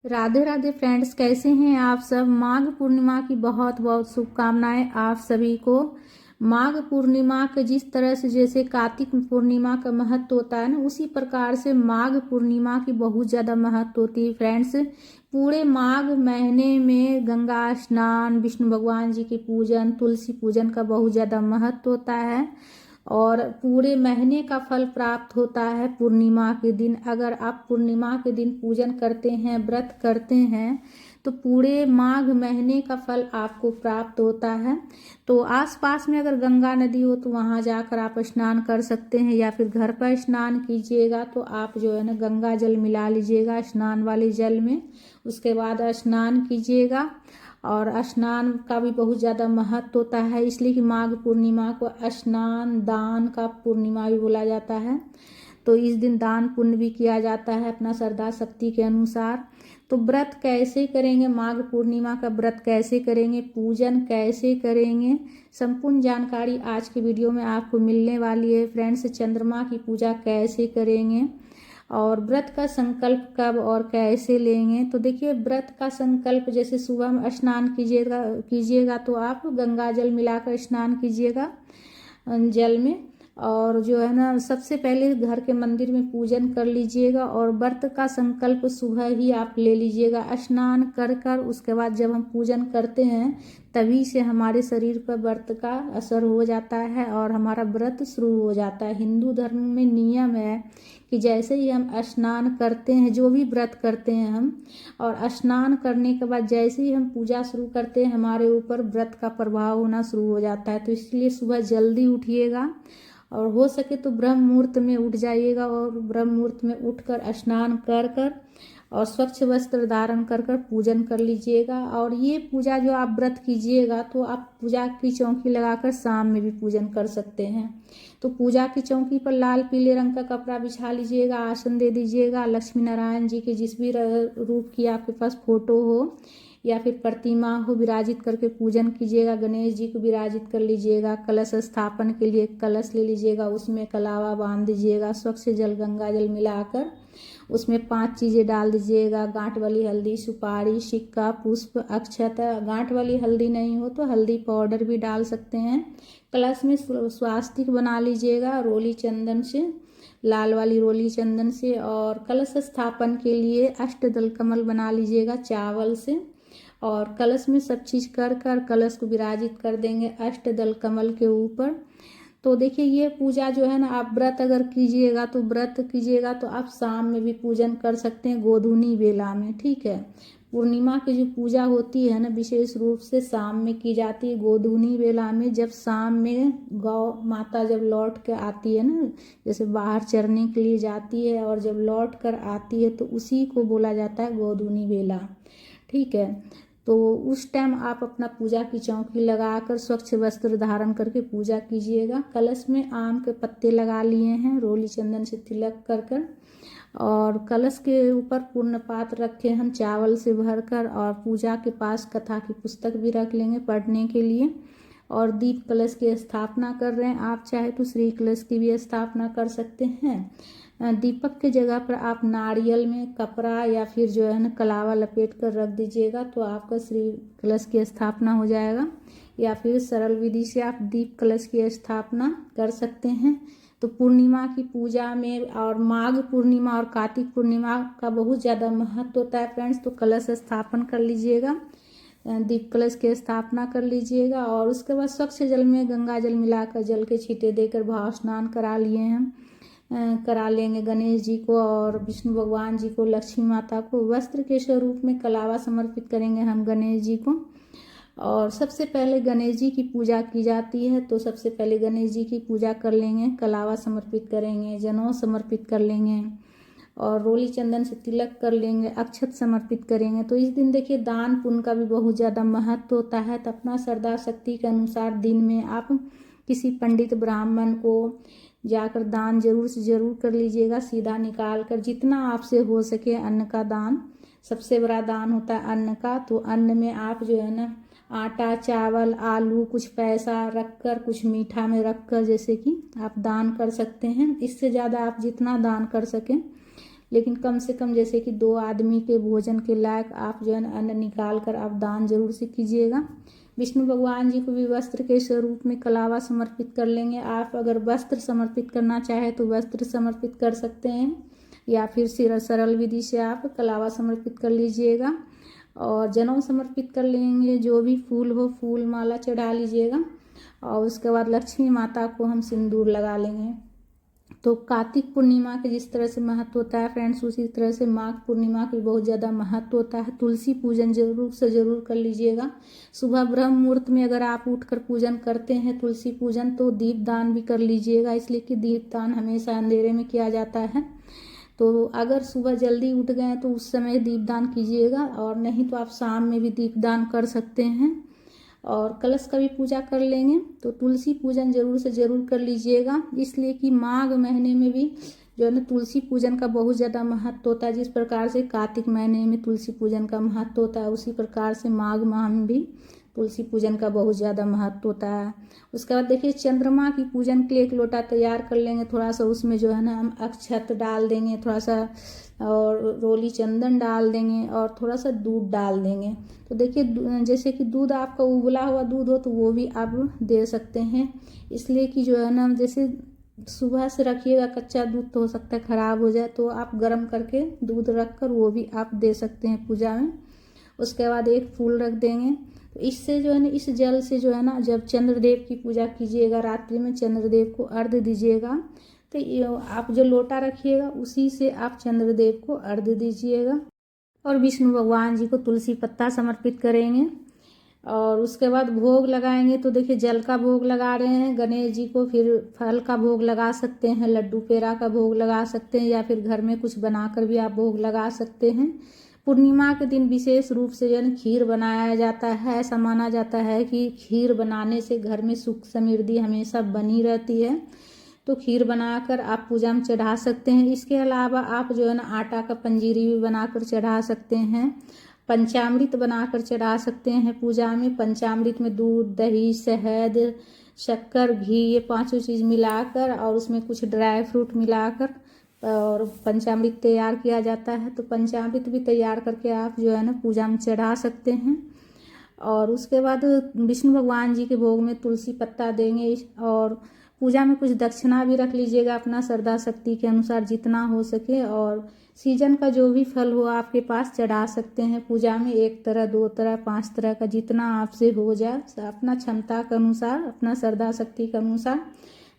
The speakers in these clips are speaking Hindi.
राधे राधे फ्रेंड्स, कैसे हैं आप सब। माघ पूर्णिमा की बहुत बहुत शुभकामनाएं आप सभी को। माघ पूर्णिमा के जिस तरह से जैसे कार्तिक पूर्णिमा का महत्व होता है ना, उसी प्रकार से माघ पूर्णिमा की बहुत ज़्यादा महत्व होती है फ्रेंड्स। पूरे माघ महीने में गंगा स्नान, विष्णु भगवान जी की पूजन, तुलसी पूजन का बहुत ज़्यादा महत्व होता है और पूरे महीने का फल प्राप्त होता है पूर्णिमा के दिन। अगर आप पूर्णिमा के दिन पूजन करते हैं, व्रत करते हैं, तो पूरे माघ महीने का फल आपको प्राप्त होता है। तो आसपास में अगर गंगा नदी हो तो वहाँ जाकर आप स्नान कर सकते हैं, या फिर घर पर स्नान कीजिएगा तो आप जो है ना गंगा जल मिला लीजिएगा स्नान वाले जल में, उसके बाद स्नान कीजिएगा। और स्नान का भी बहुत ज़्यादा महत्व होता है, इसलिए कि माघ पूर्णिमा को स्नान दान का पूर्णिमा भी बोला जाता है। तो इस दिन दान पुण्य भी किया जाता है अपना श्रद्धा शक्ति के अनुसार। तो व्रत कैसे करेंगे, माघ पूर्णिमा का व्रत कैसे करेंगे, पूजन कैसे करेंगे, संपूर्ण जानकारी आज की वीडियो में आपको मिलने वाली है फ्रेंड्स। चंद्रमा की पूजा कैसे करेंगे और व्रत का संकल्प कब और कैसे लेंगे। तो देखिए, व्रत का संकल्प जैसे सुबह में स्नान कीजिएगा तो आप गंगा जल मिलाकर स्नान कीजिएगा जल में, और जो है ना सबसे पहले घर के मंदिर में पूजन कर लीजिएगा। और व्रत का संकल्प सुबह ही आप ले लीजिएगा स्नान कर कर। उसके बाद जब हम पूजन करते हैं तभी से हमारे शरीर पर व्रत का असर हो जाता है और हमारा व्रत शुरू हो जाता है। हिंदू धर्म में नियम है कि जैसे ही हम स्नान करते हैं, जो भी व्रत करते हैं हम, और स्नान करने के बाद जैसे ही हम पूजा शुरू करते हैं हमारे ऊपर व्रत का प्रभाव होना शुरू हो जाता है। तो इसलिए सुबह जल्दी उठिएगा और हो सके तो ब्रह्म मुहूर्त में उठ जाइएगा, और ब्रह्म मुहूर्त में उठकर स्नान कर कर और स्वच्छ वस्त्र धारण कर कर पूजन कर लीजिएगा। और ये पूजा जो आप व्रत कीजिएगा तो आप पूजा की चौकी लगाकर शाम में भी पूजन कर सकते हैं। तो पूजा की चौकी पर लाल पीले रंग का कपड़ा बिछा लीजिएगा, आसन दे दीजिएगा। लक्ष्मी नारायण जी के जिस भी रूप की आपके पास फोटो हो या फिर प्रतिमा हो, विराजित करके पूजन कीजिएगा। गणेश जी को विराजित कर लीजिएगा। कलश स्थापन के लिए कलश ले लीजिएगा, उसमें कलावा बांध दीजिएगा स्वच्छ जल गंगा जल मिलाकर। उसमें 5 चीज़ें डाल दीजिएगा, गांठ वाली हल्दी, सुपारी, सिक्का, पुष्प, अक्षत। गांठ वाली हल्दी नहीं हो तो हल्दी पाउडर भी डाल सकते हैं। कलश में स्वास्तिक बना लीजिएगा रोली चंदन से, लाल वाली रोली चंदन से। और कलश स्थापन के लिए अष्टदल कमल बना लीजिएगा चावल से, और कलश में सब चीज़ कर कर कलश को विराजित कर देंगे अष्टदल कमल के ऊपर। तो देखिए, ये पूजा जो है ना, आप व्रत अगर कीजिएगा तो आप शाम में भी पूजन कर सकते हैं, गोधूनी बेला में। ठीक है, पूर्णिमा की जो पूजा होती है ना विशेष रूप से शाम में की जाती है, गोधूनी बेला में। जब शाम में गौ माता जब लौट कर आती है ना, जैसे बाहर चरने के लिए जाती है और जब लौट कर आती है तो उसी को बोला जाता है गोधूनी बेला। ठीक है, तो उस टाइम आप अपना पूजा की चौकी लगाकर स्वच्छ वस्त्र धारण करके पूजा कीजिएगा। कलश में आम के पत्ते लगा लिए हैं रोली चंदन से तिलक कर कर, और कलश के ऊपर पूर्ण पात्र रखे हम चावल से भरकर, और पूजा के पास कथा की पुस्तक भी रख लेंगे पढ़ने के लिए। और दीप कलश की स्थापना कर रहे हैं, आप चाहे तो श्री कलश की भी स्थापना कर सकते हैं। दीपक के जगह पर आप नारियल में कपड़ा या फिर जो है ना कलावा लपेट कर रख दीजिएगा तो आपका श्री कलश की स्थापना हो जाएगा। या फिर सरल विधि से आप दीप कलश की स्थापना कर सकते हैं। तो पूर्णिमा की पूजा में और माघ पूर्णिमा और कार्तिक पूर्णिमा का बहुत ज़्यादा महत्व होता है फ्रेंड्स। तो कलश स्थापन कर लीजिएगा, दीप कलश की स्थापना कर लीजिएगा, और उसके बाद स्वच्छ जल में गंगा जल मिलाकर जल के छींटे देकर भाव स्नान करा लेंगे गणेश जी को और विष्णु भगवान जी को, लक्ष्मी माता को। वस्त्र के स्वरूप में कलावा समर्पित करेंगे हम गणेश जी को। और सबसे पहले गणेश जी की पूजा की जाती है, तो सबसे पहले गणेश जी की पूजा कर लेंगे, कलावा समर्पित करेंगे, जनेऊ समर्पित कर लेंगे, और रोली चंदन से तिलक कर लेंगे, अक्षत समर्पित करेंगे। तो इस दिन देखिए, दान पुण्य का भी बहुत ज़्यादा महत्व होता है। तो अपना श्रद्धा शक्ति के अनुसार दिन में आप किसी पंडित ब्राह्मण को जाकर दान जरूर से जरूर कर लीजिएगा, सीधा निकाल कर। जितना आपसे हो सके अन्न का दान, सबसे बड़ा दान होता है अन्न का। तो अन्न में आप जो है ना आटा, चावल, आलू, कुछ पैसा रख कर, कुछ मीठा में रख कर जैसे कि आप दान कर सकते हैं। इससे ज़्यादा आप जितना दान कर सकें लेकिन कम से कम जैसे कि 2 आदमी के भोजन के लायक आप जो है ना अन्न निकाल कर आप दान जरूर से कीजिएगा। विष्णु भगवान जी को भी वस्त्र के स्वरूप में कलावा समर्पित कर लेंगे। आप अगर वस्त्र समर्पित करना चाहे तो वस्त्र समर्पित कर सकते हैं, या फिर सरल विधि से आप कलावा समर्पित कर लीजिएगा और जनेऊ समर्पित कर लेंगे। जो भी फूल हो फूल माला चढ़ा लीजिएगा और उसके बाद लक्ष्मी माता को हम सिंदूर लगा लेंगे। तो कार्तिक पूर्णिमा के जिस तरह से महत्व होता है फ्रेंड्स, उसी तरह से माघ पूर्णिमा की बहुत ज़्यादा महत्व होता है। तुलसी पूजन जरूर से जरूर कर लीजिएगा। सुबह ब्रह्म मुहूर्त में अगर आप उठकर पूजन करते हैं तुलसी पूजन, तो दीपदान भी कर लीजिएगा, इसलिए कि दीपदान हमेशा अंधेरे में किया जाता है। तो अगर सुबह जल्दी उठ गए तो उस समय दीपदान कीजिएगा, और नहीं तो आप शाम में भी दीपदान कर सकते हैं। और कलश का भी पूजा कर लेंगे। तो तुलसी पूजन जरूर से जरूर कर लीजिएगा, इसलिए कि माघ महीने में भी जो है ना तुलसी पूजन का बहुत ज़्यादा महत्व होता है। जिस प्रकार से कार्तिक महीने में तुलसी पूजन का महत्व होता है, उसी प्रकार से माघ माह में भी तुलसी पूजन का बहुत ज़्यादा महत्व होता है। उसके बाद देखिए चंद्रमा की पूजन के लिए एक लोटा तैयार कर लेंगे। थोड़ा सा उसमें जो है ना हम अक्षत डाल देंगे, थोड़ा सा और रोली चंदन डाल देंगे और थोड़ा सा दूध डाल देंगे। तो देखिए जैसे कि दूध आपका उबला हुआ दूध हो तो वो भी आप दे सकते हैं, इसलिए कि जो है ना जैसे सुबह से रखिएगा कच्चा दूध तो हो सकता है ख़राब हो जाए, तो आप गर्म करके दूध रख कर वो भी आप दे सकते हैं पूजा में। उसके बाद एक फूल रख देंगे। तो इससे जो है ना इस जल से जो है ना जब चंद्रदेव की पूजा कीजिएगा रात्रि में चंद्रदेव को अर्घ्य दीजिएगा, तो आप जो लोटा रखिएगा उसी से आप चंद्रदेव को अर्घ्य दीजिएगा। और विष्णु भगवान जी को तुलसी पत्ता समर्पित करेंगे और उसके बाद भोग लगाएंगे। तो देखिए जल का भोग लगा रहे हैं गणेश जी को, फिर फल का भोग लगा सकते हैं, लड्डू पेड़ा का भोग लगा सकते हैं, या फिर घर में कुछ बनाकर भी आप भोग लगा सकते हैं। पूर्णिमा के दिन विशेष रूप से जो है खीर बनाया जाता है। ऐसा माना जाता है कि खीर बनाने से घर में सुख समृद्धि हमेशा बनी रहती है। तो खीर बनाकर आप पूजा में चढ़ा सकते हैं। इसके अलावा आप जो है ना आटा का पंजीरी भी बनाकर चढ़ा सकते हैं, पंचामृत बनाकर चढ़ा सकते हैं पूजा में। पंचामृत में दूध, दही, शहद, शक्कर, घी, ये पांचों चीज़ मिलाकर और उसमें कुछ ड्राई फ्रूट मिलाकर और पंचामृत तैयार किया जाता है। तो पंचामृत भी तैयार करके आप जो है ना पूजा में चढ़ा सकते हैं। और उसके बाद विष्णु भगवान जी के भोग में तुलसी पत्ता देंगे और पूजा में कुछ दक्षिणा भी रख लीजिएगा अपना श्रद्धा शक्ति के अनुसार जितना हो सके। और सीजन का जो भी फल हो आपके पास चढ़ा सकते हैं पूजा में, 1 तरह 2 तरह 5 तरह का जितना आपसे हो जाए अपना क्षमता के अनुसार, अपना श्रद्धा शक्ति के अनुसार।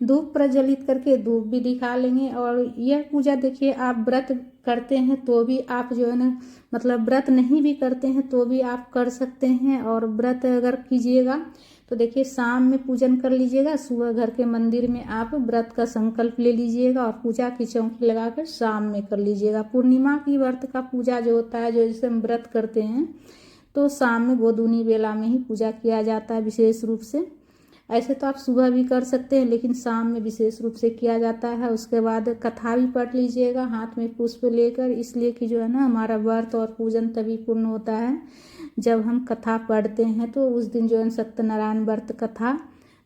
धूप प्रज्वलित करके धूप भी दिखा लेंगे। और यह पूजा देखिए आप व्रत करते हैं तो भी आप जो है ना मतलब व्रत नहीं भी करते हैं तो भी आप कर सकते हैं। और व्रत अगर कीजिएगा तो देखिए शाम में पूजन कर लीजिएगा, सुबह घर के मंदिर में आप व्रत का संकल्प ले लीजिएगा और पूजा की चौकी लगाकर शाम में कर लीजिएगा। पूर्णिमा की व्रत का पूजा जो होता है, जो जैसे हम व्रत करते हैं तो शाम में गोधूनी बेला में ही पूजा किया जाता है विशेष रूप से। ऐसे तो आप सुबह भी कर सकते हैं लेकिन शाम में विशेष रूप से किया जाता है। उसके बाद कथा भी पढ़ लीजिएगा हाथ में पुष्प लेकर, इसलिए कि जो है ना हमारा व्रत और पूजन तभी पूर्ण होता है जब हम कथा पढ़ते हैं। तो उस दिन जो है सत्यनारायण व्रत कथा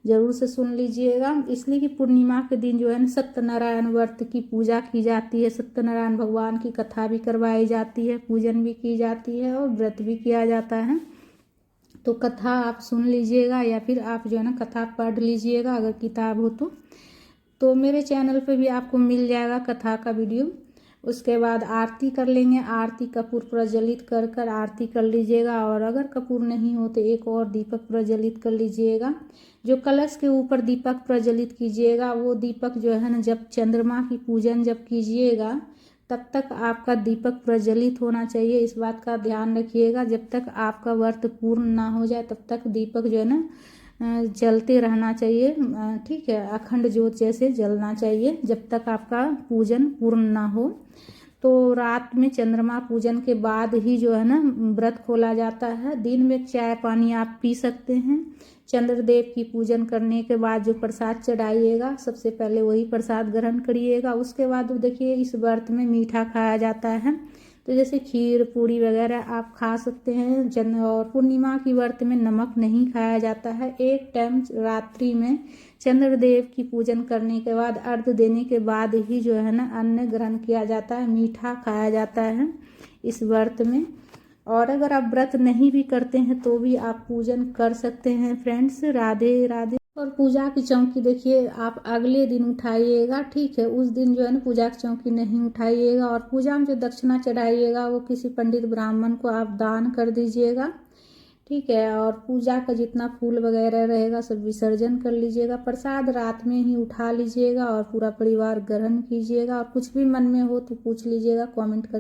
जरूर से सुन लीजिएगा, इसलिए कि पूर्णिमा के दिन जो है ना सत्यनारायण व्रत की पूजा की जाती है। सत्यनारायण भगवान की कथा भी करवाई जाती है, पूजन भी की जाती है और व्रत भी किया जाता है। तो कथा आप सुन लीजिएगा या फिर आप जो है ना कथा पढ़ लीजिएगा अगर किताब हो तो मेरे चैनल पे भी आपको मिल जाएगा कथा का वीडियो। उसके बाद आरती कर लेंगे। आरती कपूर प्रज्वलित कर आरती कर लीजिएगा, और अगर कपूर नहीं हो तो एक और दीपक प्रज्वलित कर लीजिएगा। जो कलश के ऊपर दीपक प्रज्वलित कीजिएगा वो दीपक जो है ना जब चंद्रमा की पूजन जब कीजिएगा तब तक आपका दीपक प्रज्वलित होना चाहिए। इस बात का ध्यान रखिएगा, जब तक आपका व्रत पूर्ण ना हो जाए तब तक दीपक जो है ना जलते रहना चाहिए। ठीक है, अखंड ज्योत जैसे जलना चाहिए जब तक आपका पूजन पूर्ण ना हो। तो रात में चंद्रमा पूजन के बाद ही जो है ना व्रत खोला जाता है। दिन में चाय पानी आप पी सकते हैं। चंद्रदेव की पूजन करने के बाद जो प्रसाद चढ़ाइएगा सबसे पहले वही प्रसाद ग्रहण करिएगा। उसके बाद देखिए इस व्रत में मीठा खाया जाता है, तो जैसे खीर पूड़ी वगैरह आप खा सकते हैं। और पूर्णिमा की व्रत में नमक नहीं खाया जाता है। एक टाइम रात्रि में चंद्रदेव की पूजन करने के बाद अर्घ्य देने के बाद ही जो है ना अन्न ग्रहण किया जाता है, मीठा खाया जाता है इस व्रत में। और अगर आप व्रत नहीं भी करते हैं तो भी आप पूजन कर सकते हैं फ्रेंड्स। राधे राधे। और पूजा की चौकी देखिए आप अगले दिन उठाइएगा, ठीक है। उस दिन जो है ना पूजा की चौकी नहीं उठाइएगा। और पूजा में जो दक्षिणा चढ़ाइएगा वो किसी पंडित ब्राह्मण को आप दान कर दीजिएगा, ठीक है। और पूजा का जितना फूल वगैरह रहेगा सब विसर्जन कर लीजिएगा। प्रसाद रात में ही उठा लीजिएगा और पूरा परिवार ग्रहण कीजिएगा। और कुछ भी मन में हो तो पूछ लीजिएगा कमेंट करके।